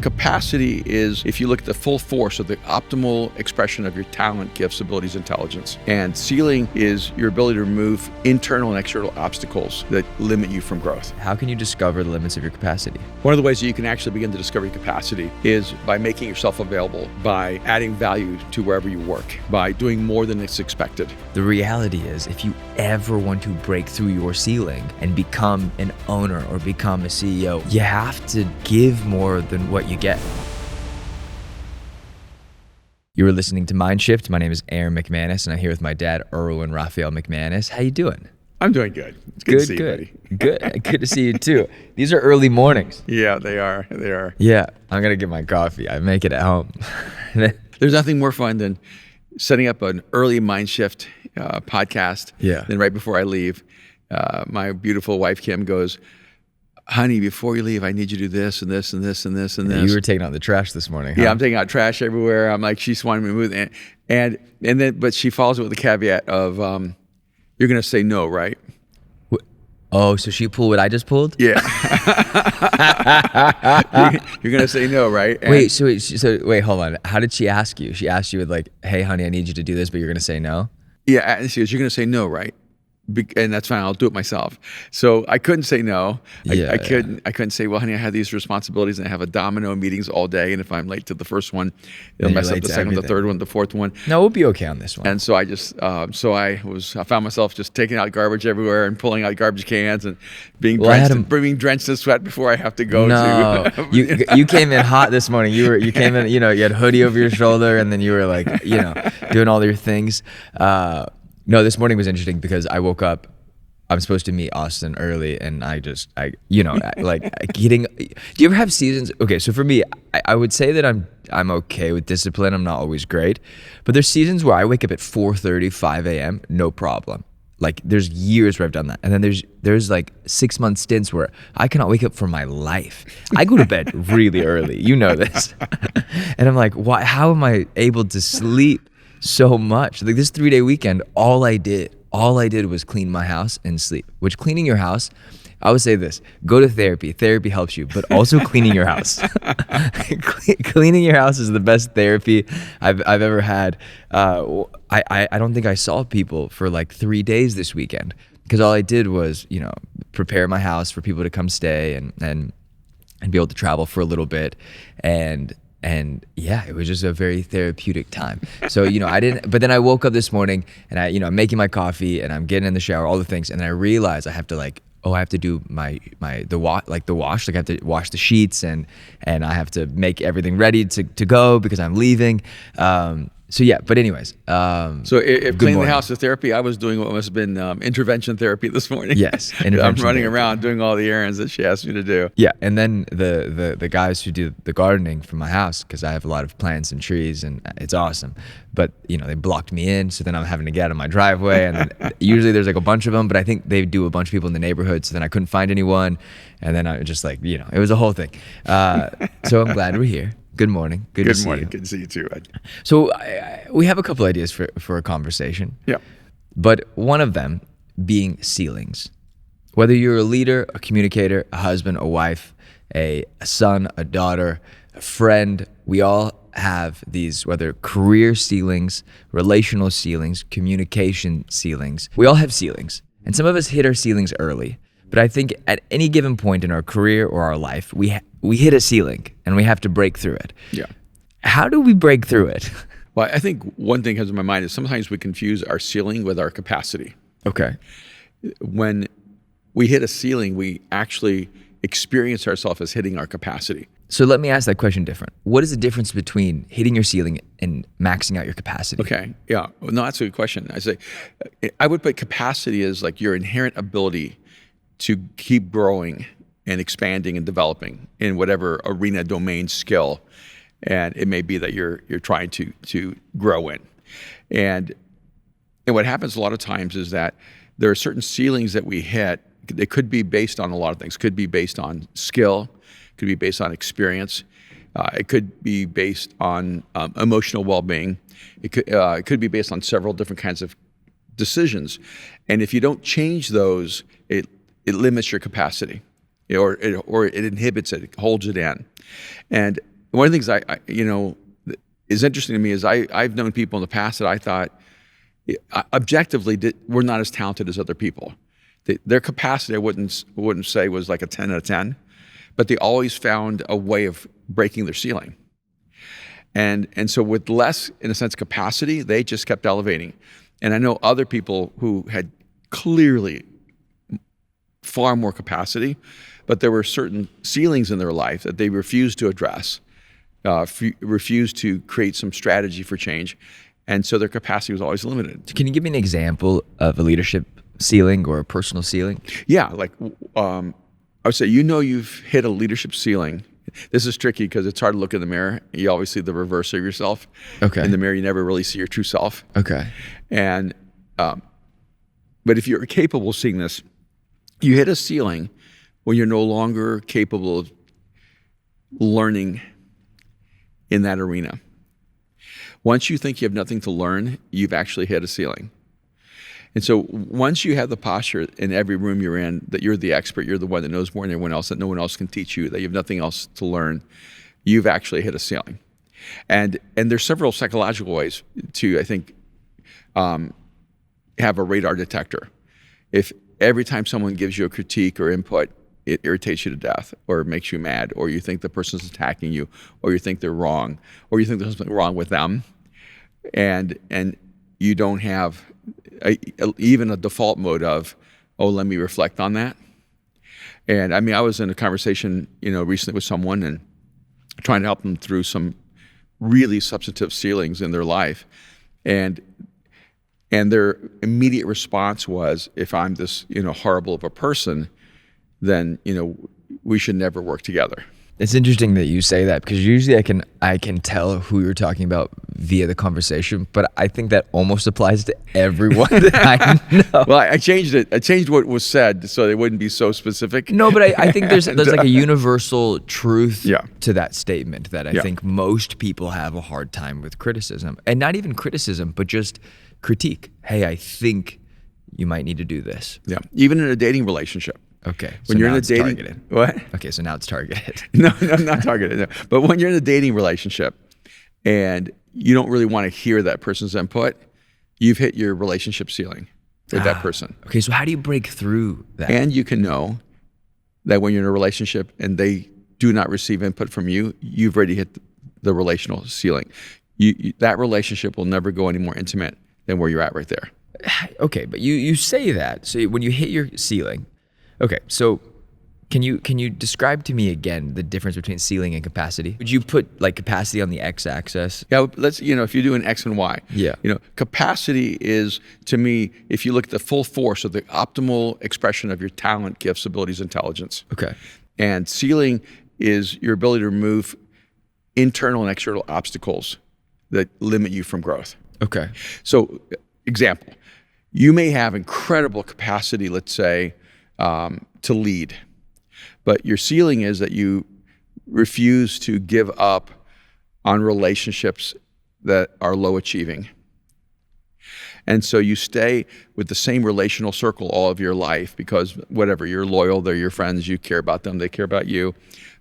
Capacity is, if you look at the full force of the optimal expression of your talent, gifts, abilities, intelligence. And ceiling is your ability to remove internal and external obstacles that limit you from growth. How can you discover the limits of your capacity? One of the ways that you can actually begin to discover your capacity is by making yourself available, by adding value to wherever you work, by doing more than is expected. The reality is, if you ever want to break through your ceiling and become an owner or become a CEO, you have to give more than what you get. You were listening to Mind Shift. My name is Aaron McManus, and I'm here with my dad, Erwin Raphael McManus. How you doing? I'm doing good. It's good to see you, buddy. Good to see you too. These are early mornings. Yeah, they are. They are. Yeah, I'm gonna get my coffee. I make it at home. There's nothing more fun than setting up an early Mind Shift podcast. Yeah. Then right before I leave, my beautiful wife Kim goes, "Honey, before you leave, I need you to do this and this and this and this and this." You were taking out the trash this morning, huh? Yeah, I'm taking out trash everywhere. I'm like, she's wanting me to move, and then, but she follows it with the caveat of, "You're gonna say no, right?" Oh, so she pulled what I just pulled? Yeah. You're gonna say no, right? And Wait, wait, hold on. How did she ask you? She asked you with like, "Hey, honey, I need you to do this," but you're gonna say no? yeah, and she goes, "You're gonna say no, right?" And that's fine. I'll do it myself. So I couldn't say no. I couldn't say, "Well, honey, I have these responsibilities and I have a domino of meetings all day. And if I'm late to the first one, it'll mess up the second one, the third one, the fourth one." No, we'll be okay on this one. And so I just, I found myself just taking out garbage everywhere and pulling out garbage cans and being drenched in sweat before I have to go. No, you came in hot this morning. You came in, you had hoodie over your shoulder, and then you were like, doing all your things. No, this morning was interesting because I woke up. I'm supposed to meet Austin early, and getting. Do you ever have seasons? Okay, so for me, I would say that I'm okay with discipline. I'm not always great, but there's seasons where I wake up at 4:30, 5 a.m. no problem. Like there's years where I've done that, and then there's like 6-month stints where I cannot wake up for my life. I go to bed really early. You know this, and I'm like, why? How am I able to sleep so much? Like this 3-day weekend, all I did was clean my house and sleep. Which cleaning your house, I would say this: go to therapy. Therapy helps you, but also cleaning your house. Cleaning your house is the best therapy I've ever had. I don't think I saw people for like 3 days this weekend because all I did was prepare my house for people to come stay and be able to travel for a little bit and yeah, it was just a very therapeutic time. So, I didn't, but then I woke up this morning and I'm making my coffee and I'm getting in the shower, all the things. And then I realized I have to I have to do the wash. Like I have to wash the sheets and I have to make everything ready to go because I'm leaving. So yeah, but anyways. So if cleaning the house is therapy, I was doing what must have been intervention therapy this morning. Yes, I'm running around doing all the errands that she asked me to do. Yeah, and then the guys who do the gardening for my house, because I have a lot of plants and trees and it's awesome. But they blocked me in, so then I'm having to get out of my driveway, and then usually there's like a bunch of them, but I think they do a bunch of people in the neighborhood, so then I couldn't find anyone, and then I just it was a whole thing. So I'm glad we're here. Good morning. Good to see you. Good to see you too. So we have a couple ideas for a conversation. Yeah. But one of them being ceilings. Whether you're a leader, a communicator, a husband, a wife, a son, a daughter, a friend, we all have these, whether career ceilings, relational ceilings, communication ceilings. We all have ceilings. And some of us hit our ceilings early. But I think at any given point in our career or our life, we hit a ceiling and we have to break through it. Yeah. How do we break through it? Well, I think one thing comes to my mind is sometimes we confuse our ceiling with our capacity. Okay. When we hit a ceiling, we actually experience ourselves as hitting our capacity. So let me ask that question different. What is the difference between hitting your ceiling and maxing out your capacity? Okay. Yeah. Well, no, that's a good question. I would put capacity as like your inherent ability to keep growing and expanding and developing in whatever arena, domain, skill, and it may be that you're trying to grow in. And what happens a lot of times is that there are certain ceilings that we hit. They could be based on a lot of things. Could be based on skill, could be based on experience. It could be based on emotional well-being. It could be based on several different kinds of decisions. And if you don't change those, it limits your capacity, or it inhibits it, it holds it in. And one of the things is interesting to me is I've known people in the past that I thought objectively were not as talented as other people. Their capacity, I wouldn't say was like a 10 out of 10, but they always found a way of breaking their ceiling. And so with less, in a sense, capacity, they just kept elevating. And I know other people who had clearly far more capacity, but there were certain ceilings in their life that they refused to address, refused to create some strategy for change. And so their capacity was always limited. Can you give me an example of a leadership ceiling or a personal ceiling? Yeah, like I would say, you've hit a leadership ceiling. This is tricky because it's hard to look in the mirror. You always see the reverse of yourself. Okay. In the mirror, you never really see your true self. Okay. And but if you're capable of seeing this, you hit a ceiling when you're no longer capable of learning in that arena. Once you think you have nothing to learn, you've actually hit a ceiling. And so once you have the posture in every room you're in that you're the expert, you're the one that knows more than everyone else, that no one else can teach you, that you have nothing else to learn, you've actually hit a ceiling. And there's several psychological ways to, I think, have a radar detector. If every time someone gives you a critique or input, it irritates you to death, or it makes you mad, or you think the person's attacking you, or you think they're wrong, or you think there's something wrong with them, and you don't have even a default mode of, oh, let me reflect on that. And I mean, I was in a conversation, recently with someone and trying to help them through some really substantive ceilings in their life, and their immediate response was, if I'm this, horrible of a person, then, we should never work together. It's interesting that you say that, because usually I can tell who you're talking about via the conversation, but I think that almost applies to everyone that I know. Well, I changed it. I changed what was said so it wouldn't be so specific. No, but I think there's like a universal truth Yeah. to that statement that I think most people have a hard time with criticism, and not even criticism, but just critique. Hey, I think you might need to do this. Yeah, even in a dating relationship. Okay. When you're in a dating, targeted. What? Okay, so now it's targeted. No, not targeted. No. But when you're in a dating relationship and you don't really want to hear that person's input, you've hit your relationship ceiling with that person. Okay, so how do you break through that? And you can know that when you're in a relationship and they do not receive input from you, you've already hit the relational ceiling. That relationship will never go any more intimate than where you're at right there. Okay, but you say that. So when you hit your ceiling, okay, so can you describe to me again the difference between ceiling and capacity? Would you put like capacity on the x-axis? Yeah, let's, if you do an X and Y. Yeah. Capacity is, to me, if you look at the full force of the optimal expression of your talent, gifts, abilities, intelligence. Okay. And ceiling is your ability to remove internal and external obstacles that limit you from growth. Okay. So, example, you may have incredible capacity, let's say, to lead, but your ceiling is that you refuse to give up on relationships that are low achieving. And so you stay with the same relational circle all of your life because whatever, you're loyal, they're your friends, you care about them, they care about you,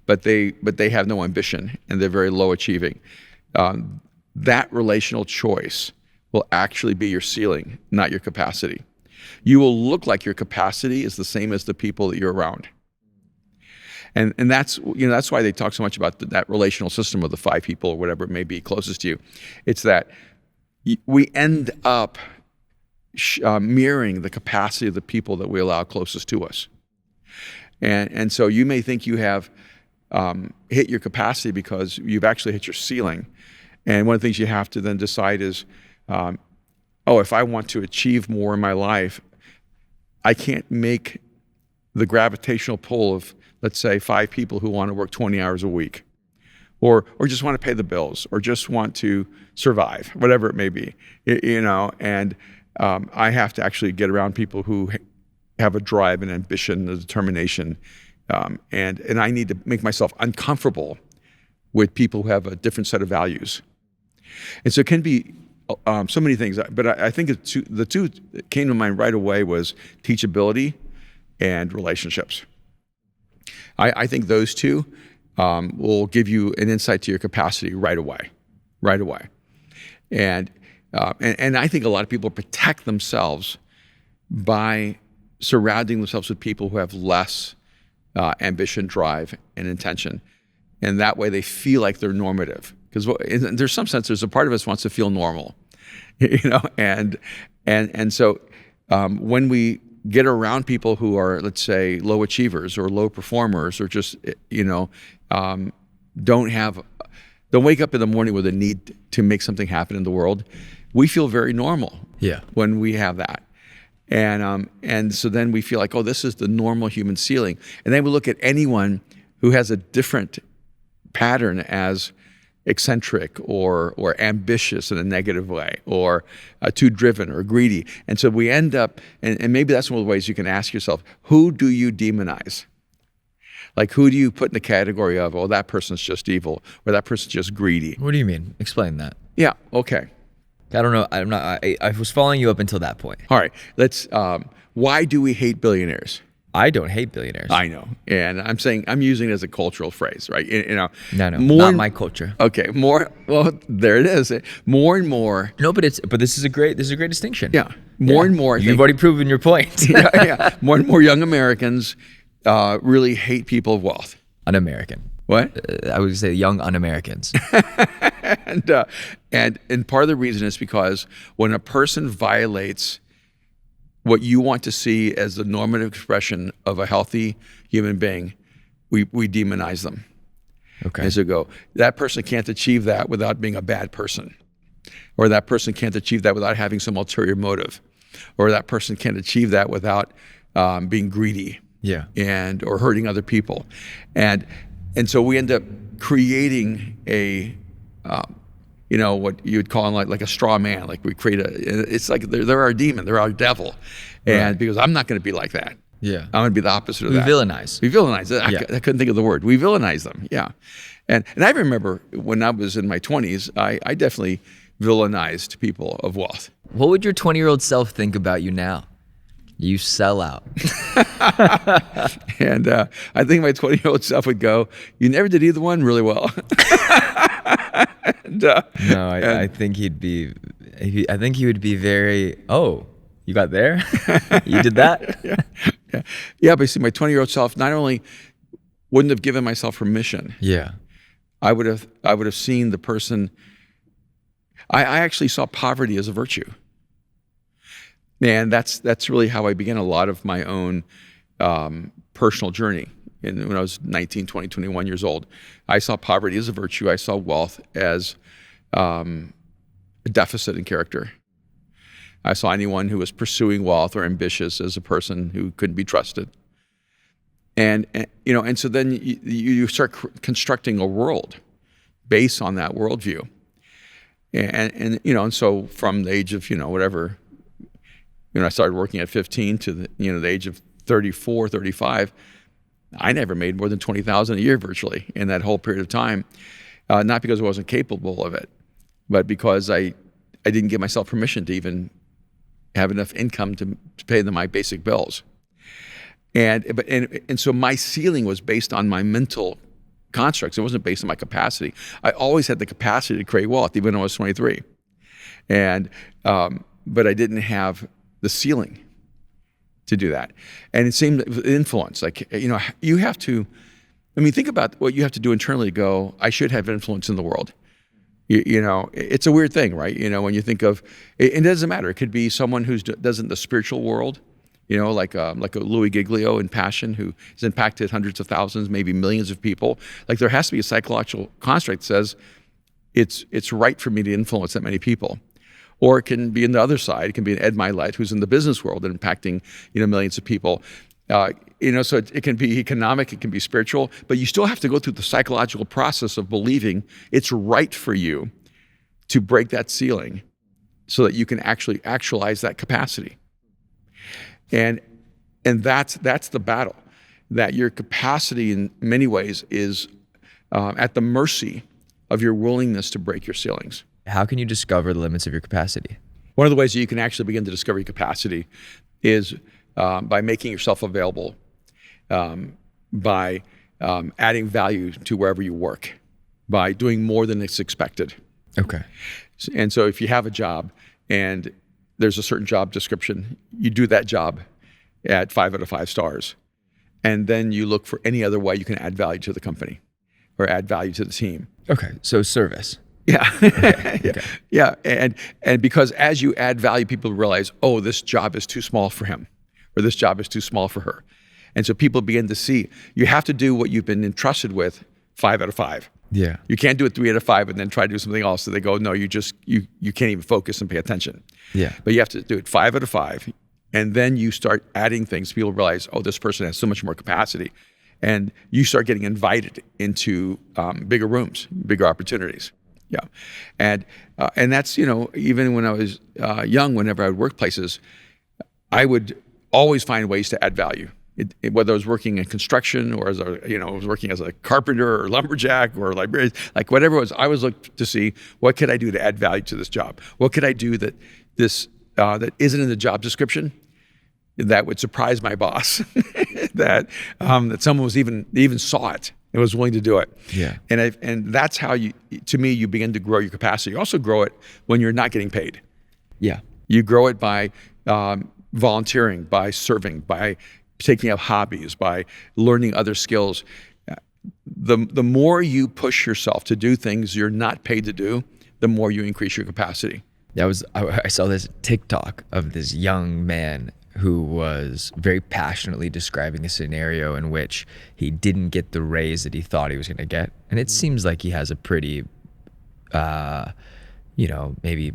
but they have no ambition and they're very low achieving. That relational choice will actually be your ceiling, not your capacity. You will look like your capacity is the same as the people that you're around. And that's why they talk so much about that relational system of the 5 people or whatever it may be closest to you. It's that we end up mirroring the capacity of the people that we allow closest to us. And so you may think you have hit your capacity because you've actually hit your ceiling. And one of the things you have to then decide is, if I want to achieve more in my life, I can't make the gravitational pull of, let's say, 5 people who want to work 20 hours a week, or just want to pay the bills, or just want to survive, whatever it may be, and I have to actually get around people who have a drive and ambition, a determination, and I need to make myself uncomfortable with people who have a different set of values. And so it can be so many things, but I think the two that came to mind right away was teachability and relationships. I think those two will give you an insight to your capacity right away. And I think a lot of people protect themselves by surrounding themselves with people who have less ambition, drive, and intention. And that way they feel like they're normative. Because there's some sense, there's a part of us wants to feel normal, and so when we get around people who are, let's say, low achievers or low performers, or just don't wake up in the morning with a need to make something happen in the world, we feel very normal. Yeah. When we have that. And so then we feel like, oh, this is the normal human ceiling. And then we look at anyone who has a different pattern as eccentric or ambitious in a negative way, or too driven or greedy. And so we end up, and maybe that's one of the ways you can ask yourself, who do you demonize? Like, who do you put in the category of, oh, that person's just evil, or that person's just greedy? What do you mean? Explain that. Yeah, okay. I don't know. I was following you up until that point. All right, let's, why do we hate billionaires? I don't hate billionaires. I know, and I'm using it as a cultural phrase, right? No, not my culture. Okay, well, there it is. More and more. No, but this is a great distinction. Yeah, more and more. You've already proven your point. yeah, more and more young Americans really hate people of wealth. Un-American. What? I would say young un-Americans. and part of the reason is because when a person violates what you want to see as the normative expression of a healthy human being, we demonize them. Okay. And so go, that person can't achieve that without being a bad person, or that person can't achieve that without having some ulterior motive, or that person can't achieve that without being greedy. Yeah. Or hurting other people, and so we end up creating a what you would call like a straw man. Like we create it's like they're our demon, they're our devil. And because I'm not going to be like that. Yeah. I'm going to be the opposite of that. We villainize. I couldn't think of the word. We villainize them. Yeah. And I remember when I was in my 20s, I definitely villainized people of wealth. What would your 20-year-old self think about you now? You sell out. And I think my 20-year-old self would go, you never did either one really well. I think he would be very, oh, you got there? You did that? Yeah, but see, my 20-year-old self not only wouldn't have given myself permission. Yeah. I would have seen the person. I actually saw poverty as a virtue. And that's really how I began a lot of my own personal journey. And when I was 19, 20, 21 years old, I saw poverty as a virtue. I saw wealth as a deficit in character. I saw anyone who was pursuing wealth or ambitious as a person who couldn't be trusted. And so then you start constructing a world based on that worldview. And so from the age of whatever. I started working at 15 to the age of 34, 35. I never made more than $20,000 a year virtually in that whole period of time. Not because I wasn't capable of it, but because I didn't give myself permission to even have enough income to pay my basic bills. And so my ceiling was based on my mental constructs. It wasn't based on my capacity. I always had the capacity to create wealth, even when I was 23. But I didn't have the ceiling to do that. And it seemed influence, you have to, think about what you have to do internally to go, I should have influence in the world. It's a weird thing, right? When you think of, it doesn't matter. It could be someone who does it in the spiritual world, like a Louis Giglio in Passion, who has impacted hundreds of thousands, maybe millions of people. Like there has to be a psychological construct that says it's right for me to influence that many people. Or it can be on the other side. It can be an Ed Milet who's in the business world and impacting millions of people. So it can be economic, it can be spiritual, but you still have to go through the psychological process of believing it's right for you to break that ceiling so that you can actually actualize that capacity. And that's the battle, that your capacity in many ways is at the mercy of your willingness to break your ceilings. How can you discover the limits of your capacity? One of the ways that you can actually begin to discover your capacity is by making yourself available, by adding value to wherever you work by doing more than is expected. Okay. And so if you have a job and there's a certain job description, you do that job at 5 out of 5 stars. And then you look for any other way you can add value to the company or add value to the team. Okay. So service. Yeah. Okay. Yeah. And because as you add value, people realize, oh, this job is too small for him, or this job is too small for her. And so people begin to see you have to do what you've been entrusted with 5 out of 5. Yeah. You can't do it 3 out of 5 and then try to do something else. So they go, no, you can't even focus and pay attention. Yeah. But you have to do it 5 out of 5. And then you start adding things. People realize, oh, this person has so much more capacity. And you start getting invited into bigger rooms, bigger opportunities. Yeah. And that's, even when I was young, whenever I would work places, I would always find ways to add value. Whether I was working in construction or as I was working as a carpenter or lumberjack or librarian, like whatever it was, I always looked to see what could I do to add value to this job? What could I do that that isn't in the job description that would surprise my boss, that someone was even saw it and was willing to do it. Yeah. And that's how you begin to grow your capacity. You also grow it when you're not getting paid. Yeah. You grow it by volunteering, by serving, by taking up hobbies, by learning other skills. The more you push yourself to do things you're not paid to do, the more you increase your capacity. I saw this TikTok of this young man who was very passionately describing a scenario in which he didn't get the raise that he thought he was going to get. And it seems like he has a pretty, maybe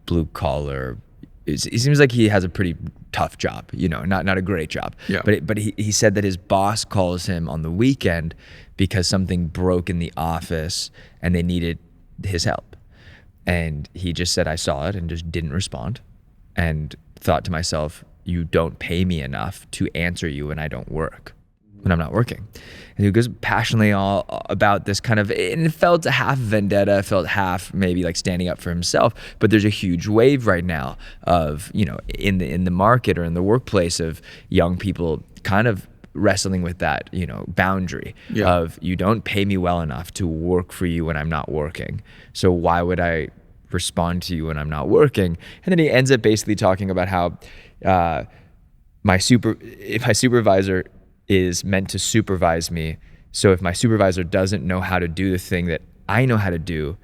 blue collar. It seems like he has a pretty tough job, not a great job. Yeah. But he said that his boss calls him on the weekend because something broke in the office and they needed his help. And he just said, I saw it, and just didn't respond. And thought to myself, you don't pay me enough to answer you when I don't work, when I'm not working. And he goes passionately all about this kind of, and it felt half vendetta, felt half maybe like standing up for himself. But there's a huge wave right now of, in the market or in the workplace of young people kind of wrestling with that, boundary of you don't pay me well enough to work for you when I'm not working. So why would I respond to you when I'm not working? And then he ends up basically talking about how if my supervisor is meant to supervise me, so if my supervisor doesn't know how to do the thing that I know how to do,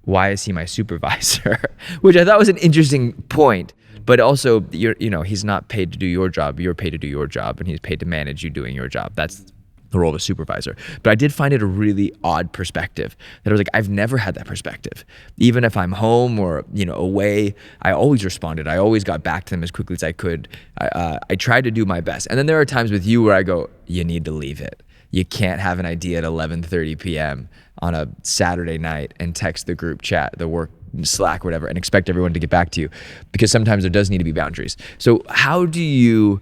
why is he my supervisor? Which I thought was an interesting point. But also, he's not paid to do your job. You're paid to do your job, and he's paid to manage you doing your job. That's the role of a supervisor. But I did find it a really odd perspective that I was like, I've never had that perspective. Even if I'm home or, away, I always responded. I always got back to them as quickly as I could. I tried to do my best. And then there are times with you where I go, you need to leave it. You can't have an idea at 11:30 p.m. on a Saturday night and text the group chat, the work Slack, whatever, and expect everyone to get back to you, because sometimes there does need to be boundaries. So how do you,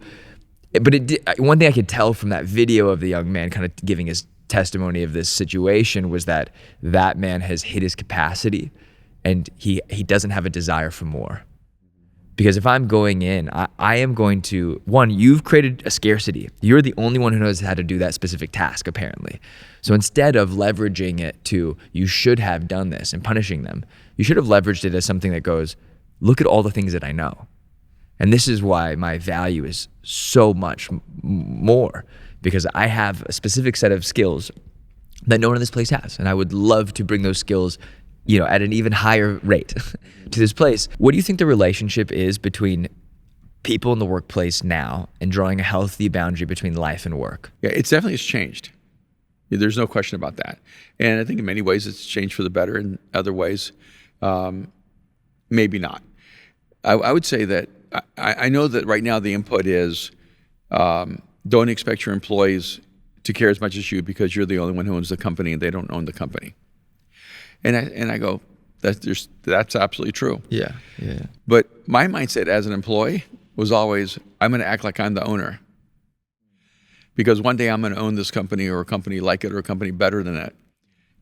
one thing I could tell from that video of the young man kind of giving his testimony of this situation was that man has hit his capacity and he doesn't have a desire for more. Because if I'm going in, I am going to, one, you've created a scarcity. You're the only one who knows how to do that specific task, apparently. So instead of leveraging it to, you should have done this and punishing them, you should have leveraged it as something that goes, look at all the things that I know. And this is why my value is so much more, because I have a specific set of skills that no one in this place has. And I would love to bring those skills at an even higher rate to this place. What do you think the relationship is between people in the workplace now and drawing a healthy boundary between life and work? Yeah, it's definitely changed. There's no question about that. And I think in many ways it's changed for the better. In other ways, maybe not. I would say that I know that right now the input is don't expect your employees to care as much as you because you're the only one who owns the company and they don't own the company. And I go, that's absolutely true. Yeah. But my mindset as an employee was always, I'm going to act like I'm the owner. Because one day I'm going to own this company or a company like it or a company better than it.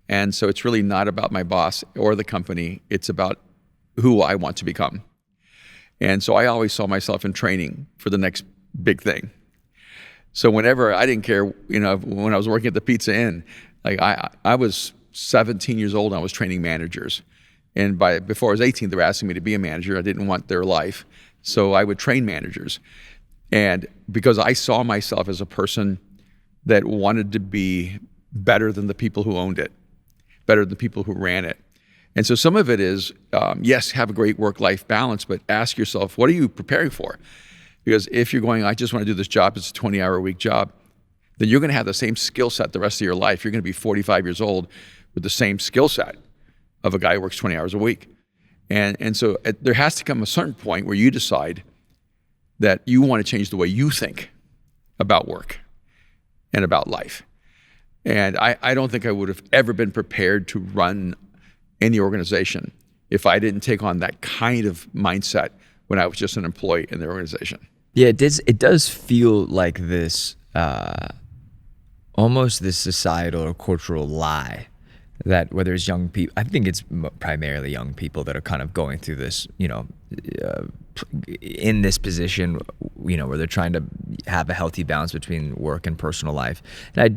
And so it's really not about my boss or the company. It's about who I want to become. And so I always saw myself in training for the next big thing. So whenever, I didn't care, when I was working at the Pizza Inn, like I was 17 years old and I was training managers. And before I was 18, they were asking me to be a manager. I didn't want their life. So I would train managers. And because I saw myself as a person that wanted to be better than the people who owned it, better than the people who ran it. And so some of it is, yes, have a great work-life balance, but ask yourself, what are you preparing for? Because if you're going, I just want to do this job, it's a 20-hour-a-week job, then you're going to have the same skill set the rest of your life. You're going to be 45 years old with the same skill set of a guy who works 20 hours a week. And so there has to come a certain point where you decide that you want to change the way you think about work and about life. And I don't think I would have ever been prepared to run any organization if I didn't take on that kind of mindset when I was just an employee in the organization. Yeah, it does feel like this, almost this societal or cultural lie that whether it's young people, I think it's primarily young people that are kind of going through this, in this position, where they're trying to have a healthy balance between work and personal life. And I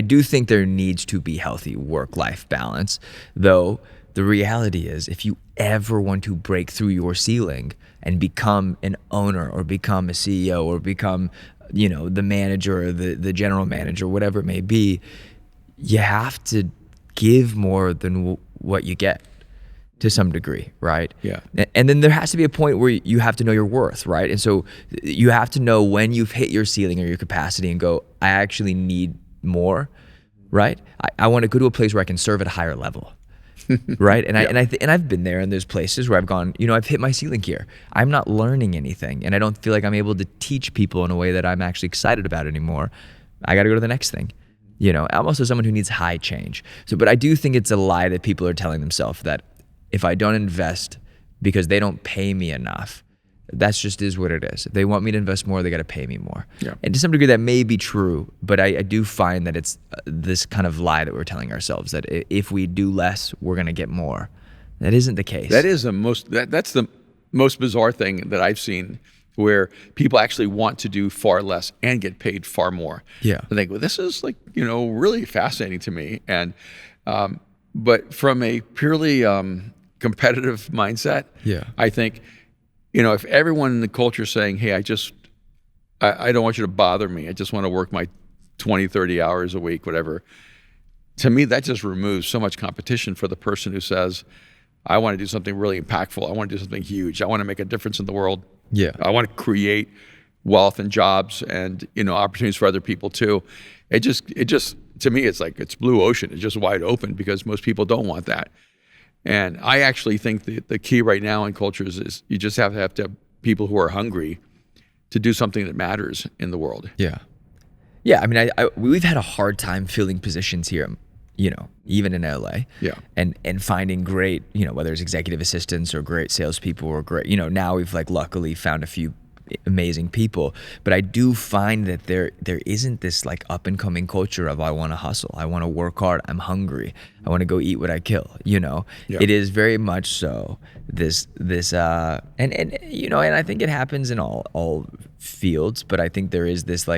do think there needs to be healthy work-life balance, though the reality is if you ever want to break through your ceiling and become an owner or become a CEO or become, the manager or the general manager, whatever it may be, you have to give more than what you get to some degree, right? Yeah. And then there has to be a point where you have to know your worth, right? And so you have to know when you've hit your ceiling or your capacity and go, I actually need more, right? I want to go to a place where I can serve at a higher level. Right. And I've been there, and there's places where I've gone, I've hit my ceiling here. I'm not learning anything, and I don't feel like I'm able to teach people in a way that I'm actually excited about anymore. I got to go to the next thing. I'm also someone who needs high change. But I do think it's a lie that people are telling themselves that if I don't invest because they don't pay me enough, that's just is what it is. If they want me to invest more, they got to pay me more. Yeah. And to some degree that may be true, but I do find that it's this kind of lie that we're telling ourselves that if we do less, we're going to get more. That isn't the case. That's the most bizarre thing that I've seen, where people actually want to do far less and get paid far more. Yeah. I think, well, this is really fascinating to me. And, but from a purely competitive mindset, yeah, I think, if everyone in the culture is saying, hey, I don't want you to bother me, I just want to work my 20, 30 hours a week, whatever. To me, that just removes so much competition for the person who says, I want to do something really impactful. I want to do something huge. I want to make a difference in the world. Yeah. I want to create wealth and jobs and, opportunities for other people too. It just, to me, it's like, it's blue ocean. It's just wide open because most people don't want that. And I actually think the key right now in cultures is you just have to have people who are hungry to do something that matters in the world. Yeah. Yeah. I mean, we've had a hard time filling positions here, even in LA. Yeah. And finding great, whether it's executive assistants or great salespeople or great, now we've luckily found a few amazing people, but I do find that there isn't this up and coming culture of I want to hustle, I want to work hard, I'm hungry, I want to go eat what I kill. Yeah. It is very much so this and I think it happens in all fields, but I think there is this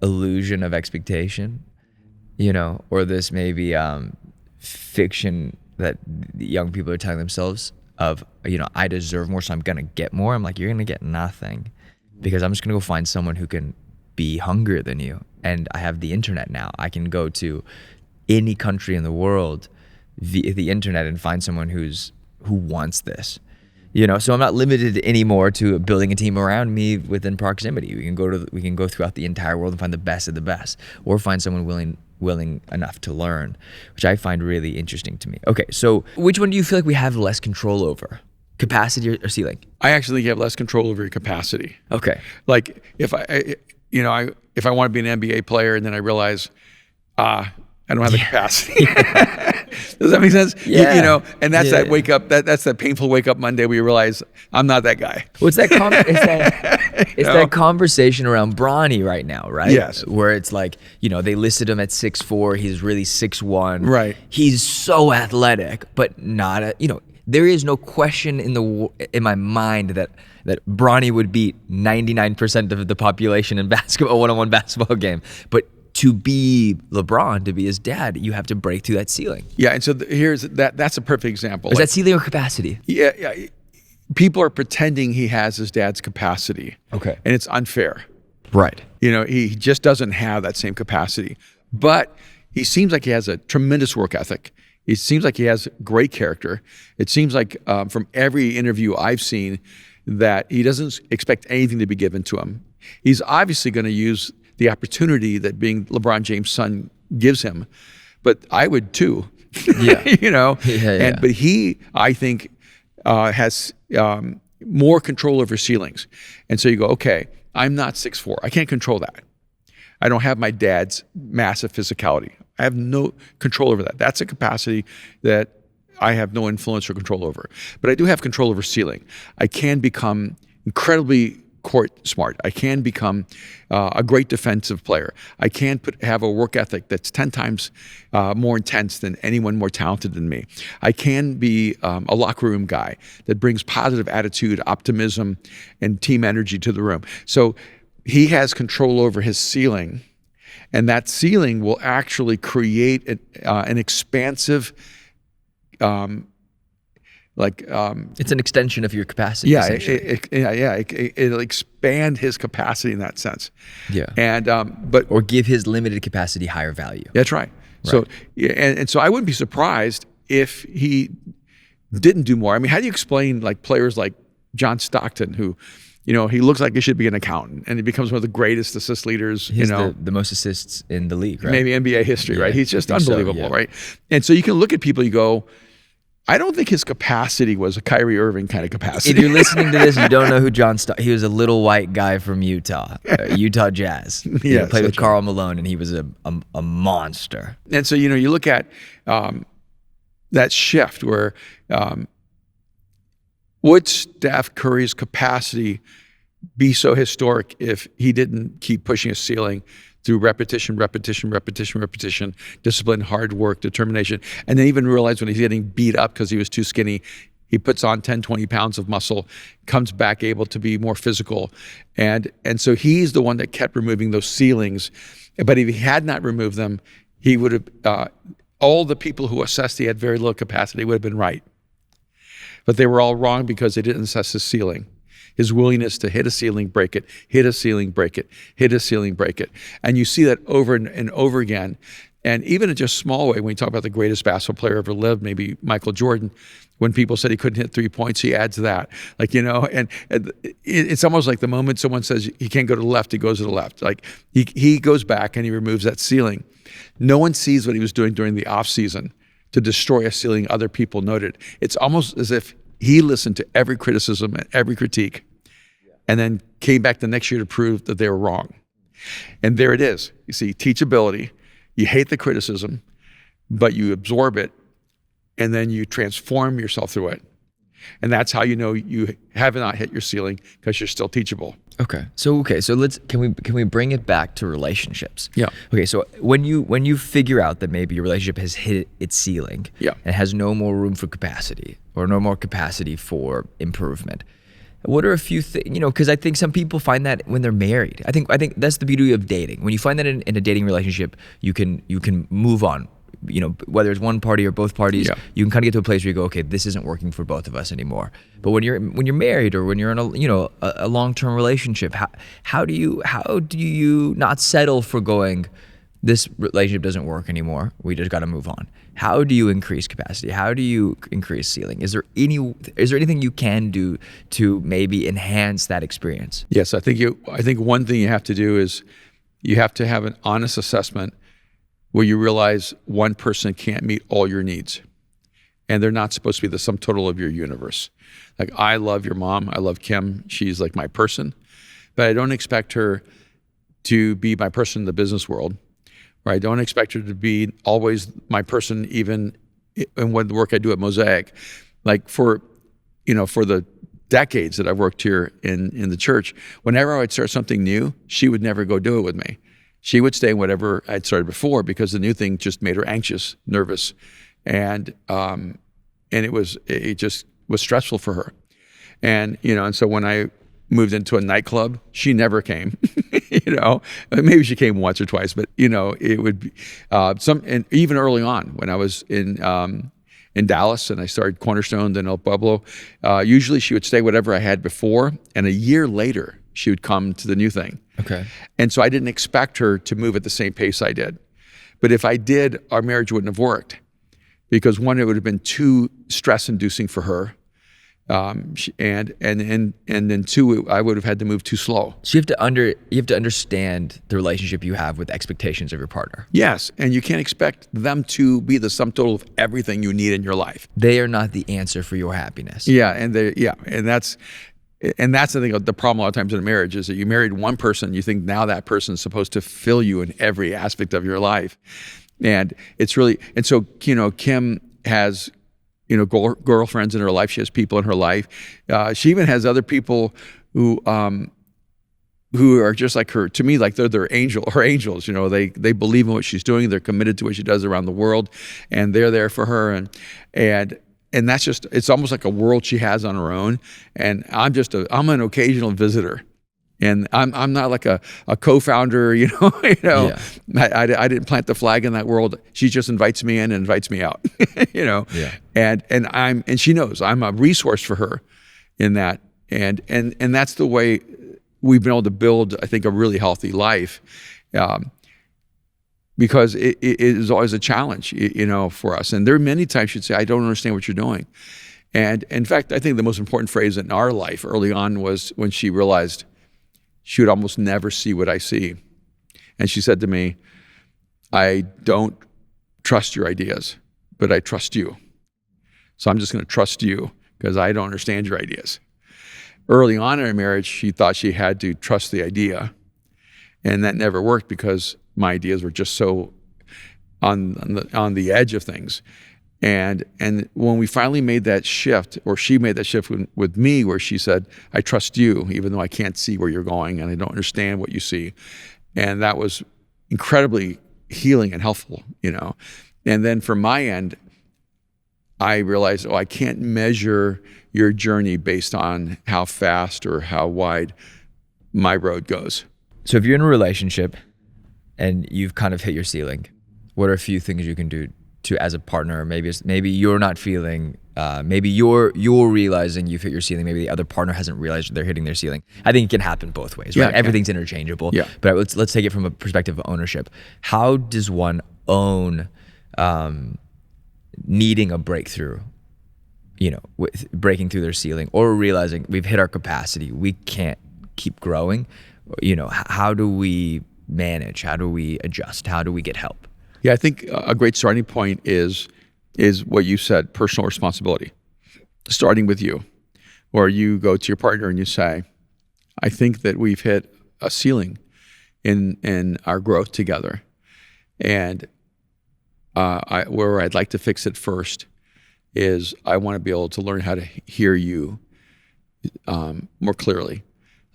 illusion of expectation, or this maybe fiction that the young people are telling themselves of, I deserve more, so I'm going to get more. I'm like, you're going to get nothing, because I'm just going to go find someone who can be hungrier than you. And I have the internet now. I can go to any country in the world via the internet and find someone who wants this. So I'm not limited anymore to building a team around me within proximity. We can go throughout the entire world and find the best of the best, or find someone willing enough to learn, which I find really interesting to me. Okay, so which one do you feel like we have less control over? Capacity or ceiling? I actually think you have less control over your capacity. Okay. Like if I want to be an NBA player and then I realize, I don't have the capacity. Does that make sense? Yeah. And that's that wake up. That's that painful wake up Monday where you realize I'm not that guy. Well, it's that conversation around Bronny right now, right? Yes. Where it's like, they listed him at 6'4". He's really 6'1". Right. He's so athletic, but not there is no question in my mind that Bronny would beat 99% of the population in basketball, a one-on-one basketball game. But to be LeBron, to be his dad, you have to break through that ceiling. Yeah, and so that's a perfect example. Is that ceiling or capacity? Yeah. People are pretending he has his dad's capacity. Okay. And it's unfair. Right. He just doesn't have that same capacity. But he seems like he has a tremendous work ethic. It seems like he has great character. It seems like from every interview I've seen that he doesn't expect anything to be given to him. He's obviously going to use the opportunity that being LeBron James' son gives him. But I would too. Yeah. Yeah. But he, I think, has more control over ceilings. And so you go, okay, I'm not 6'4". I can't control that. I don't have my dad's massive physicality. I have no control over that. That's a capacity that I have no influence or control over. But I do have control over ceiling. I can become incredibly court smart. I can become a great defensive player. I can have a work ethic that's 10 times more intense than anyone more talented than me. I can be a locker room guy that brings positive attitude, optimism, and team energy to the room. So he has control over his ceiling, and that ceiling will actually create an expansive it's an extension of your capacity. Yeah, it'll expand his capacity in that sense. Yeah, and or give his limited capacity higher value. That's right. So and so I wouldn't be surprised if he didn't do more. I mean, how do you explain players like John Stockton, who, he looks like he should be an accountant, and he becomes one of the greatest assist leaders. He's the most assists in the league, right? Maybe NBA history, right? He's just unbelievable, so, right? And so you can look at people, you go, I don't think his capacity was a Kyrie Irving kind of capacity. If you're listening to this, you don't know who John Stockton. He was a little white guy from Utah, Utah Jazz. He played with Karl Malone, and he was a monster. And so you look at that shift where would Steph Curry's capacity be so historic if he didn't keep pushing his ceiling through repetition, discipline, hard work, determination, and then even realize when he's getting beat up because he was too skinny, he puts on 10, 20 pounds of muscle, comes back able to be more physical. And so he's the one that kept removing those ceilings. But if he had not removed them, he would have, all the people who assessed he had very little capacity would have been right. But they were all wrong because they didn't assess his ceiling. His willingness to hit a ceiling, break it, hit a ceiling, break it, hit a ceiling, break it. And you see that over and over again. And even in just small way, when you talk about the greatest basketball player ever lived, maybe Michael Jordan, when people said he couldn't hit 3 points, he adds that. And it's almost like the moment someone says he can't go to the left, he goes to the left. Like he goes back and he removes that ceiling. No one sees what he was doing during the off season to destroy a ceiling other people noted. It's almost as if he listened to every criticism and every critique and then came back the next year to prove that they were wrong. And there it is. You see, teachability, you hate the criticism, but you absorb it, and then you transform yourself through it. And that's how you know you have not hit your ceiling, because you're still teachable. Okay. So let's can we bring it back to relationships? Yeah. Okay. So when you figure out that maybe your relationship has hit its ceiling, and has no more room for capacity or no more capacity for improvement, what are a few things? Because I think some people find that when they're married. I think that's the beauty of dating. When you find that in a dating relationship, you can move on. Whether it's one party or both parties, you can kind of get to a place where you go, okay, this isn't working for both of us anymore. But when you're married, or when you're in a long-term relationship, how do you not settle for going, this relationship doesn't work anymore, we just got to move on? How do you increase capacity? How do you increase ceiling? Is there anything you can do to maybe enhance that experience? Yes, I think one thing you have to do is you have to have an honest assessment where you realize one person can't meet all your needs, and they're not supposed to be the sum total of your universe. Like, I love your mom, I love Kim, she's like my person, but I don't expect her to be my person in the business world, or I don't expect her to be always my person even in what the work I do at Mosaic. Like for the decades that I've worked here in the church, whenever I would start something new, she would never go do it with me. She would stay in whatever I'd started before, because the new thing just made her anxious, nervous. And it just was stressful for her. And, and so when I moved into a nightclub, she never came, maybe she came once or twice, but it would be and even early on when I was in Dallas and I started Cornerstone, then El Pueblo, usually she would stay whatever I had before. And a year later, she would come to the new thing. Okay. And so I didn't expect her to move at the same pace I did. But if I did, our marriage wouldn't have worked because one, it would have been too stress inducing for her. And then two, I would have had to move too slow. So you have to understand the relationship you have with expectations of your partner. Yes, and you can't expect them to be the sum total of everything you need in your life. They are not the answer for your happiness. Yeah, and that's the thing. The problem a lot of times in a marriage is that you married one person, you think now that person's supposed to fill you in every aspect of your life, and it's really. And so Kim has girlfriends in her life. She has people in her life. She even has other people who are just like her. To me, like they're her angels. They believe in what she's doing. They're committed to what she does around the world, and they're there for her. And that's just, it's almost like a world she has on her own. And I'm an occasional visitor. And I'm not like a co-founder, Yeah. I didn't plant the flag in that world. She just invites me in and invites me out, Yeah. And she knows I'm a resource for her in that. And that's the way we've been able to build, I think, a really healthy life. Because it is always a challenge, for us. And there are many times she'd say, I don't understand what you're doing. And in fact, I think the most important phrase in our life early on was when she realized she would almost never see what I see. And she said to me, I don't trust your ideas, but I trust you. So I'm just going to trust you because I don't understand your ideas. Early on in our marriage, she thought she had to trust the idea. And that never worked because my ideas were just so on the edge of things. And when we finally made that shift, or she made that shift with me, where she said, I trust you, even though I can't see where you're going and I don't understand what you see. And that was incredibly healing and helpful, And then from my end, I realized, I can't measure your journey based on how fast or how wide my road goes. So if you're in a relationship and you've kind of hit your ceiling, what are a few things you can do to, as a partner? Maybe you're not feeling, maybe you're realizing you've hit your ceiling. Maybe the other partner hasn't realized they're hitting their ceiling. I think it can happen both ways, right? Everything's interchangeable. Yeah. But let's take it from a perspective of ownership. How does one own needing a breakthrough? With breaking through their ceiling, or realizing we've hit our capacity, we can't keep growing. How do we manage? How do we adjust? How do we get help? Yeah, I think a great starting point is what you said, personal responsibility. Starting with you, or you go to your partner and you say, I think that we've hit a ceiling in our growth together. And where I'd like to fix it first is I want to be able to learn how to hear you more clearly.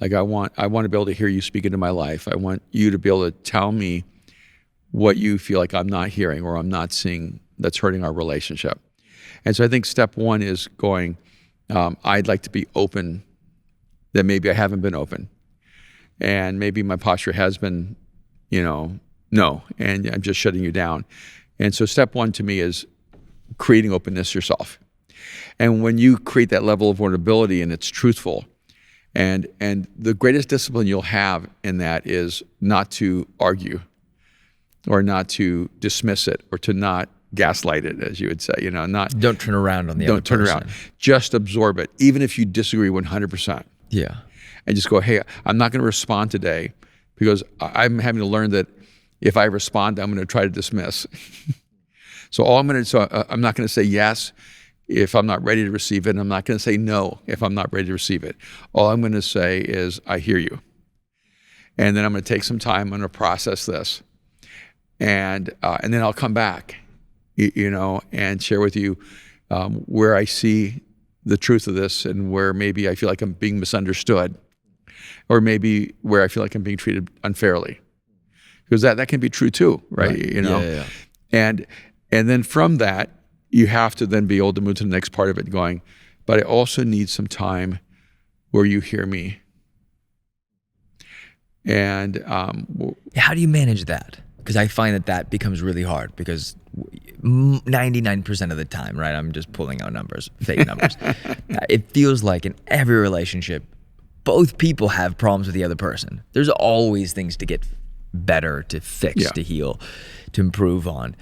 Like I want to be able to hear you speak into my life. I want you to be able to tell me what you feel like I'm not hearing or I'm not seeing that's hurting our relationship. And so I think step one is going, I'd like to be open, that maybe I haven't been open. And maybe my posture has been, no, and I'm just shutting you down. And so step one to me is creating openness yourself. And when you create that level of vulnerability and it's truthful, and the greatest discipline you'll have in that is not to argue or not to dismiss it or to not gaslight it, as you would say, Don't turn around on the other person. Don't turn around. Just absorb it, even if you disagree 100%. Yeah. And just go, hey, I'm not going to respond today because I'm having to learn that if I respond, I'm going to try to dismiss. So I'm not going to say yes if I'm not ready to receive it, and I'm not going to say no if I'm not ready to receive it. All I'm going to say is, I hear you. And then I'm going to take some time, I'm going to process this. And then I'll come back, and share with you where I see the truth of this and where maybe I feel like I'm being misunderstood, or maybe where I feel like I'm being treated unfairly. Because that can be true too, right? Yeah. And then from that, you have to then be able to move to the next part of it going, but I also need some time where you hear me. And how do you manage that? Because I find that becomes really hard, because 99% of the time, right, I'm just pulling out numbers, fake numbers. It feels like in every relationship, both people have problems with the other person. There's always things to get better, to fix, to heal, to improve on.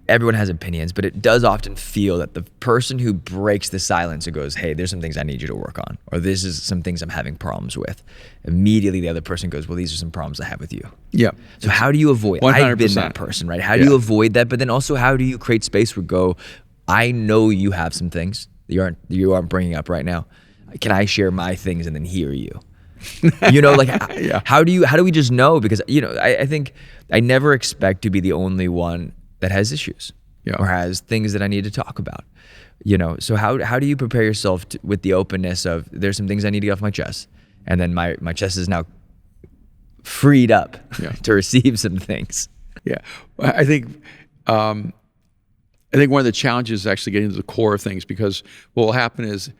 Everyone has opinions, but it does often feel that the person who breaks the silence and goes, hey, there's some things I need you to work on, or this is some things I'm having problems with, immediately the other person goes, well, these are some problems I have with you. Yeah. So how do you avoid? 100%. I've been that person, right? How do you avoid that? But then also, how do you create space where I know you have some things that you aren't bringing up right now. Can I share my things and then hear you? How do we just know? Because I think I never expect to be the only one that has issues or has things that I need to talk about. So how do you prepare yourself with the openness of, there's some things I need to get off my chest, and then my chest is now freed up to receive some things. Yeah, I think one of the challenges is actually getting to the core of things, because what will happen is,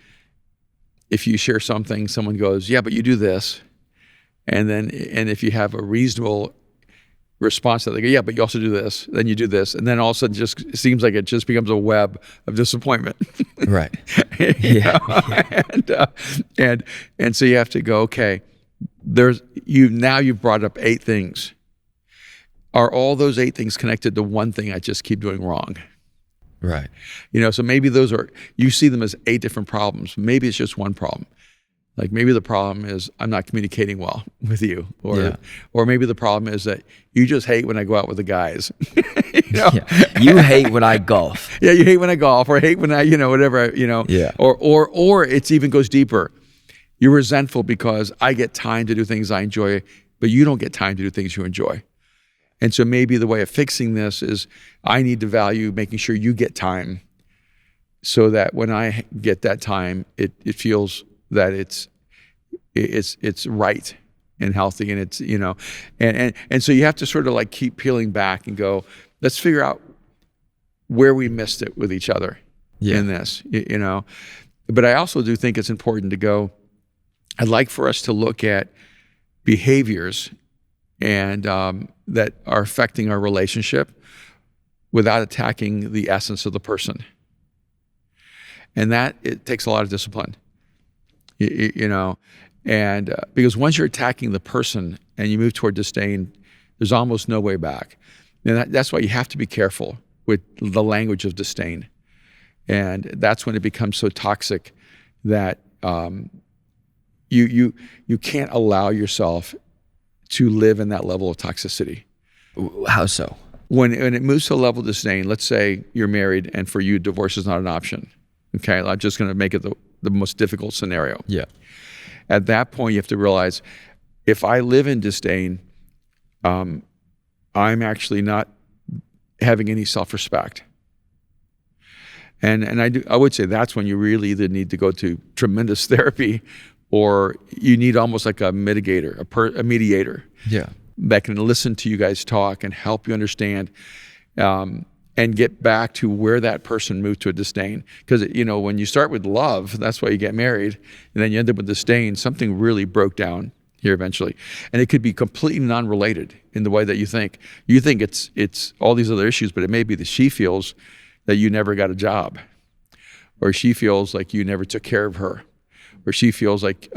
if you share something, someone goes, yeah, but you do this. And if you have a reasonable response to that, they go, yeah, but you also do this, then you do this. And then all of a sudden it seems like it just becomes a web of disappointment. Right. And so you have to go, okay, you've brought up 8 things. Are all those 8 things connected to one thing I just keep doing wrong? Right. So maybe you see them as 8 different problems. Maybe it's just one problem. Like maybe the problem is I'm not communicating well with you, or maybe the problem is that you just hate when I go out with the guys. You hate when I golf. Yeah, you hate when I golf, or hate when I, whatever, Yeah. Or it even goes deeper. You're resentful because I get time to do things I enjoy, but you don't get time to do things you enjoy. And so maybe the way of fixing this is I need to value making sure you get time, so that when I get that time, it feels that it's right and healthy, and it's, and so you have to sort of like keep peeling back and go, let's figure out where we missed it with each other in this, But I also do think it's important to go, I'd like for us to look at behaviors and that are affecting our relationship without attacking the essence of the person. And that, it takes a lot of discipline, and because once you're attacking the person and you move toward disdain, there's almost no way back. And that's why you have to be careful with the language of disdain. And that's when it becomes so toxic that you can't allow yourself to live in that level of toxicity. How so? When it moves to a level of disdain, let's say you're married and for you, divorce is not an option. Okay, I'm just going to make it the most difficult scenario. Yeah. At that point, you have to realize, if I live in disdain, I'm actually not having any self-respect. And I would say that's when you really either need to go to tremendous therapy, or you need almost like a mitigator, a mediator. Yeah. That can listen to you guys talk and help you understand, and get back to where that person moved to a disdain. Because when you start with love, that's why you get married, and then you end up with disdain. Something really broke down here eventually, and it could be completely non-related in the way that you think. You think it's all these other issues, but it may be that she feels that you never got a job, or she feels like you never took care of her, or she feels like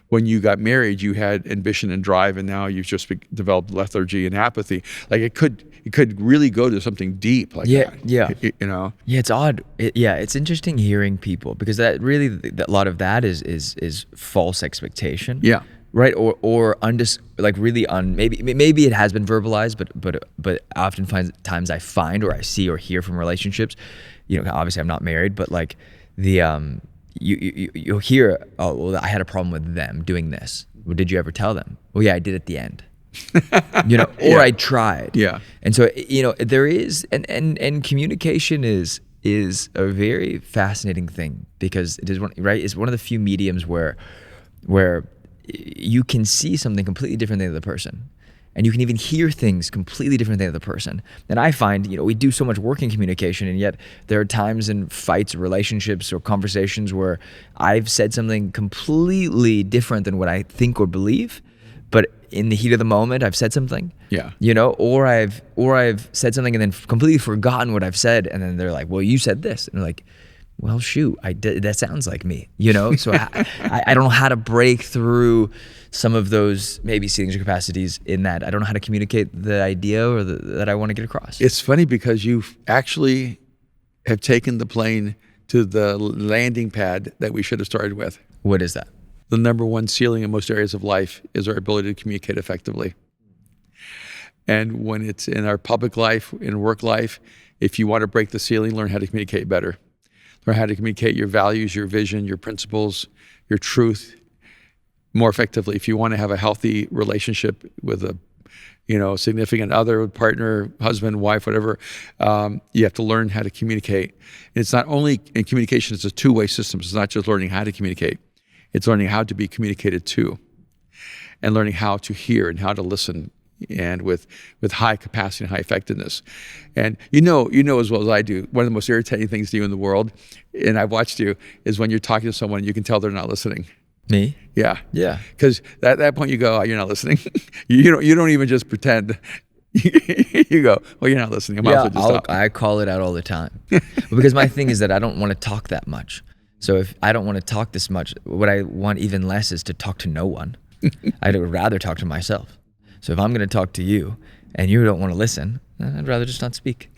when you got married, you had ambition and drive, and now you've just developed lethargy and apathy. Like it could really go to something deep like that. Yeah. Yeah, it's odd. It's interesting hearing people, because that really, a lot of that is false expectation. Yeah. Right. Or maybe it has been verbalized, but oftentimes I find, or I see or hear from relationships, obviously I'm not married, but like you'll hear, oh, well, I had a problem with them doing this. Well, did you ever tell them? Well, yeah, I did at the end. Or I tried. Yeah. And so, there is, and communication is a very fascinating thing, because it is it's one of the few mediums where you can see something completely different than the other person. and you can even hear things completely different than the other person. And I find, we do so much work in communication, and yet there are times in fights or relationships or conversations where I've said something completely different than what I think or believe, but in the heat of the moment, I've said something. Yeah. Or I've said something and then completely forgotten what I've said, and then they're like, "Well, you said this," and they're like, "Well, shoot, that sounds like me," So I don't know how to break through some of those maybe ceilings or capacities in that I don't know how to communicate the idea or that I want to get across. It's funny because you actually have taken the plane to the landing pad that we should have started with. What is that? The number one ceiling in most areas of life is our ability to communicate effectively. And when it's in our public life, in work life, if you want to break the ceiling, learn how to communicate better. Learn how to communicate your values, your vision, your principles, your truth more effectively. If you want to have a healthy relationship with a significant other, partner, husband, wife, whatever, you have to learn how to communicate. And it's not only in communication, it's a two-way system. It's not just learning how to communicate. It's learning how to be communicated to, and learning how to hear and how to listen, and with high capacity and high effectiveness. And you know as well as I do, one of the most irritating things to you in the world, and I've watched you, is when you're talking to someone, you can tell they're not listening. Me? Yeah. Yeah. Because at that point you go, "Oh, you're not listening." You don't even just pretend. You go, "Well, you're not listening. I call it out all the time. Because my thing is that I don't want to talk that much. So if I don't want to talk this much, what I want even less is to talk to no one. I'd rather talk to myself. So if I'm going to talk to you and you don't want to listen, then I'd rather just not speak.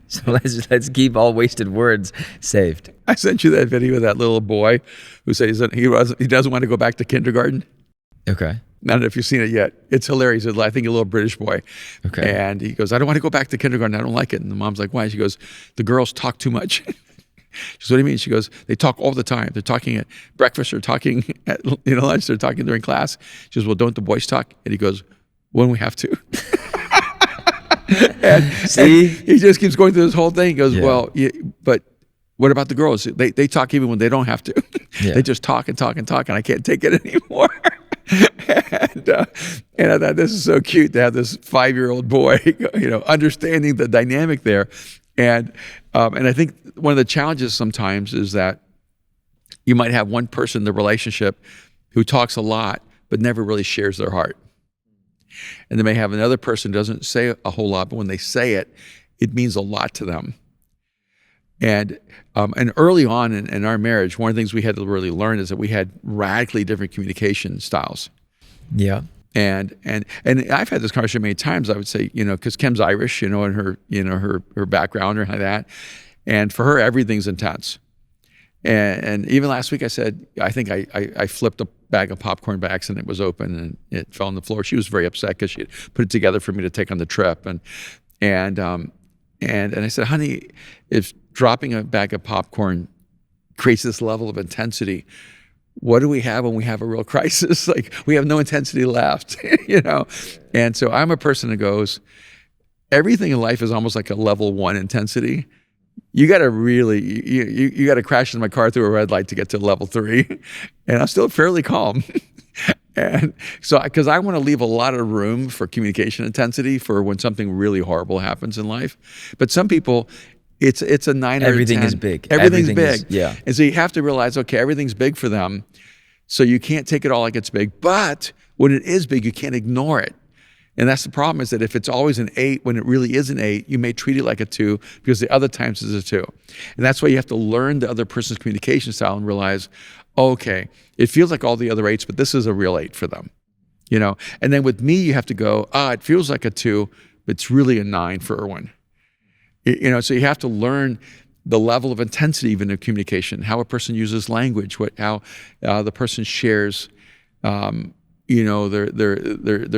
So let's keep all wasted words saved. I sent you that video of that little boy who said he doesn't want to go back to kindergarten. Okay. I don't know if you've seen it yet. It's hilarious. I think a little British boy. Okay. And he goes, "I don't want to go back to kindergarten. I don't like it." And the mom's like, "Why?" She goes, "The girls talk too much." She goes, "What do you mean?" She goes, "They talk all the time. They're talking at breakfast. They're talking at lunch. They're talking during class." She goes, "Well, don't the boys talk?" And he goes, "When we have to." and he just keeps going through this whole thing. He goes, "Well, yeah, but what about the girls? They talk even when they don't have to. They just talk and talk and talk, and I can't take it anymore." And I thought, this is so cute to have this 5-year-old boy, understanding the dynamic there. And I think one of the challenges sometimes is that you might have one person in the relationship who talks a lot but never really shares their heart. And they may have another person who doesn't say a whole lot, but when they say it, it means a lot to them. And early on in our marriage, one of the things we had to really learn is that we had radically different communication styles. Yeah. And I've had this conversation many times. I would say, because Kim's Irish, and her background or like that, and for her everything's intense. And even last week I said, I think I flipped a bag of popcorn by accident. It was open and it fell on the floor. She was very upset because she had put it together for me to take on the trip. And I said, "Honey, if dropping a bag of popcorn creates this level of intensity, what do we have when we have a real crisis? Like, we have no intensity left, And so I'm a person that goes, everything in life is almost like a level 1 intensity. You got to really, you got to crash in my car through a red light to get to level 3. And I'm still fairly calm. And so, because I want to leave a lot of room for communication intensity for when something really horrible happens in life. But some people, it's a 9 or a 10. Everything is big. Everything's big. Yeah. And so you have to realize, okay, everything's big for them. So you can't take it all like it's big. But when it is big, you can't ignore it. And that's the problem, is that if it's always an 8, when it really is an 8, you may treat it like a 2 because the other times it's a 2. And that's why you have to learn the other person's communication style and realize, okay, it feels like all the other 8s, but this is a real 8 for them. And then with me, you have to go, it feels like a 2, but it's really a 9 for Erwin. So you have to learn the level of intensity even in communication, how a person uses language, how the person shares, their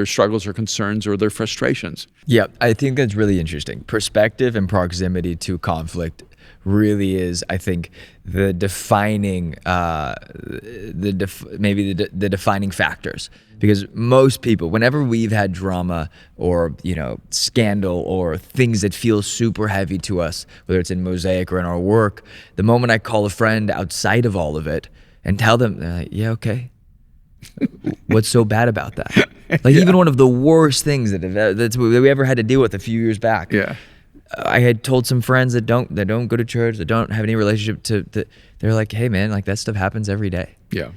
struggles or concerns or their frustrations. Yeah, I think that's really interesting. Perspective and proximity to conflict really is, I think, the defining, the defining factors. Because most people, whenever we've had drama or, scandal or things that feel super heavy to us, whether it's in Mosaic or in our work, the moment I call a friend outside of all of it and tell them, they're like, "Yeah, okay. What's so bad about that?" Like even one of the worst things that we ever had to deal with a few years back. Yeah. I had told some friends that don't go to church, that don't have any relationship to. They're like, hey man, like that stuff happens every day. Yeah.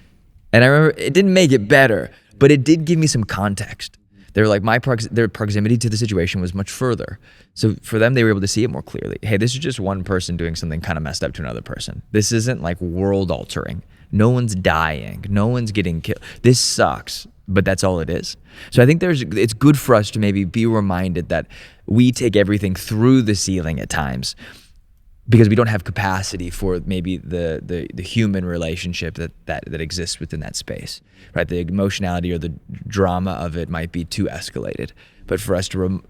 And I remember it didn't make it better, but it did give me some context. They were like, their proximity to the situation was much further. So for them, they were able to see it more clearly. Hey, this is just one person doing something kind of messed up to another person. This isn't like world altering. No one's dying. No one's getting killed. This sucks, but that's all it is. So I think it's good for us to maybe be reminded that we take everything through the ceiling at times because we don't have capacity for maybe the human relationship that exists within that space, right? The emotionality or the drama of it might be too escalated. But for us to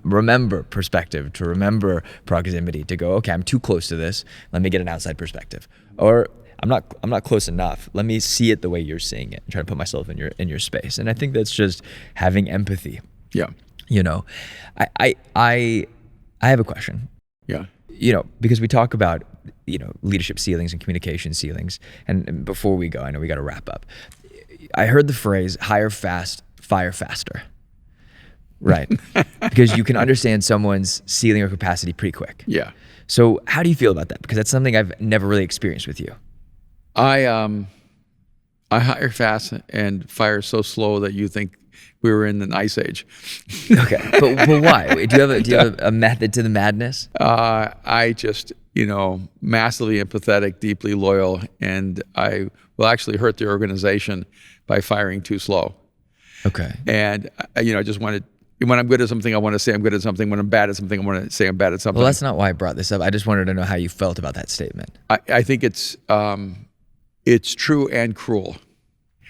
remember perspective, to remember proximity, to go, okay, I'm too close to this. Let me get an outside perspective. Or I'm not close enough. Let me see it the way you're seeing it and try to put myself in your space. And I think that's just having empathy. Yeah. You know, I have a question. Yeah. You know, because we talk about, you know, leadership ceilings and communication ceilings. And before we go, I know we got to wrap up. I heard the phrase hire fast, fire faster. Right. Because you can understand someone's ceiling or capacity pretty quick. Yeah. So how do you feel about that? Because that's something I've never really experienced with you. I hire fast and fire so slow that you think we were in an ice age. Okay, but why? Do you have a method to the madness? I just, massively empathetic, deeply loyal, and I will actually hurt the organization by firing too slow. Okay. And I just wanted. When I'm good at something, I want to say I'm good at something. When I'm bad at something, I want to say I'm bad at something. Well, that's not why I brought this up. I just wanted to know how you felt about that statement. I think it's true and cruel.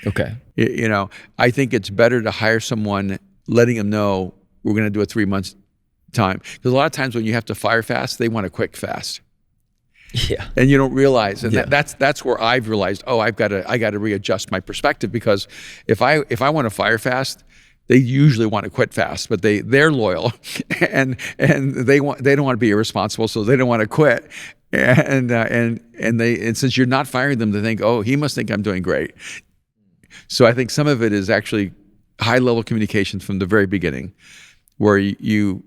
Okay. I think it's better to hire someone, letting them know we're going to do a 3 months time. Because a lot of times when you have to fire fast, they want to quick fast. Yeah. And you don't realize, and Yeah. that's where I've realized, I got to readjust my perspective, because if I want to fire fast, they usually want to quit fast, but they're loyal, and they don't want to be irresponsible, so they don't want to quit. And since you're not firing them, they think, he must think I'm doing great. So I think some of it is actually high level communication from the very beginning, where you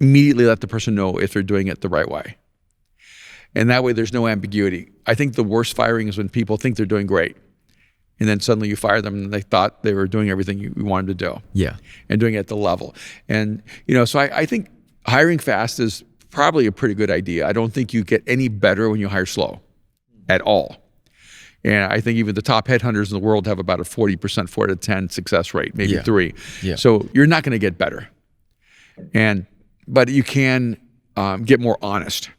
immediately let the person know if they're doing it the right way. And that way there's no ambiguity. I think the worst firing is when people think they're doing great, and then suddenly you fire them and they thought they were doing everything you wanted to do. Yeah. And doing it at the level. And, so I think hiring fast is probably a pretty good idea. I don't think you get any better when you hire slow at all. And I think even the top headhunters in the world have about a 40%, 4 to 10 success rate, maybe 3. Yeah. So you're not going to get better. But you can get more honest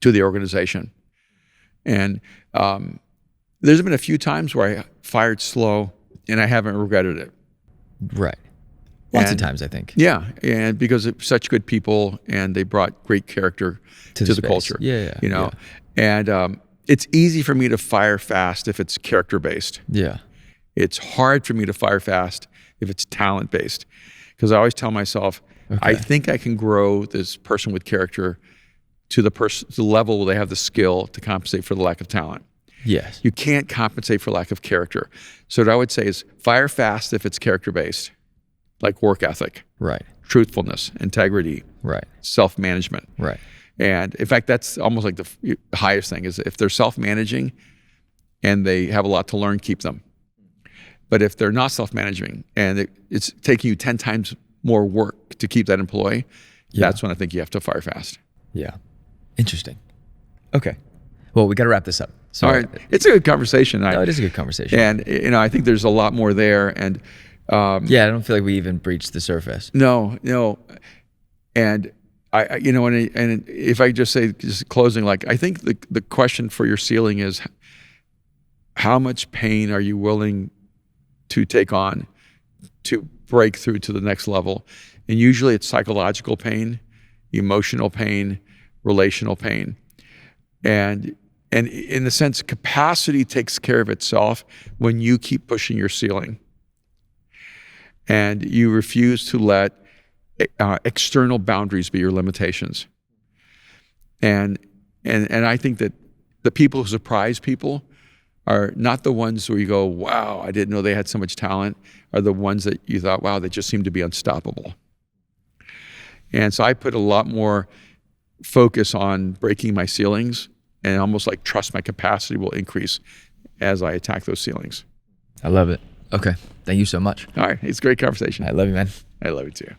to the organization. And there's been a few times where I fired slow and I haven't regretted it. Right. Lots of times, I think. Yeah, and because it's such good people and they brought great character to the culture. Yeah. And it's easy for me to fire fast if it's character-based. Yeah. It's hard for me to fire fast if it's talent-based, because I always tell myself, I think I can grow this person with character to the level where they have the skill to compensate for the lack of talent. Yes. You can't compensate for lack of character. So what I would say is fire fast if it's character-based, like work ethic, right, truthfulness, integrity, right, self-management. Right. And in fact, that's almost like the highest thing, is if they're self-managing and they have a lot to learn, keep them. But if they're not self-managing and it's taking you 10 times more work to keep that employee, that's when I think you have to fire fast. Yeah. Interesting. Okay. Well, we got to wrap this up. So, all right. It's a good conversation. No, it is a good conversation. And, I think there's a lot more there. And I don't feel like we even breached the surface. No. And and if I just say, just closing, like, I think the question for your ceiling is, how much pain are you willing to take on to break through to the next level? And usually it's psychological pain, emotional pain, relational pain. And in a sense, capacity takes care of itself when you keep pushing your ceiling and you refuse to let external boundaries be your limitations. And I think that the people who surprise people are not the ones where you go, wow, I didn't know they had so much talent, are the ones that you thought, wow, they just seem to be unstoppable. And so I put a lot more focus on breaking my ceilings and almost like trust my capacity will increase as I attack those ceilings. I love it. Okay. Thank you so much. All right. It's a great conversation. I love you, man. I love you too.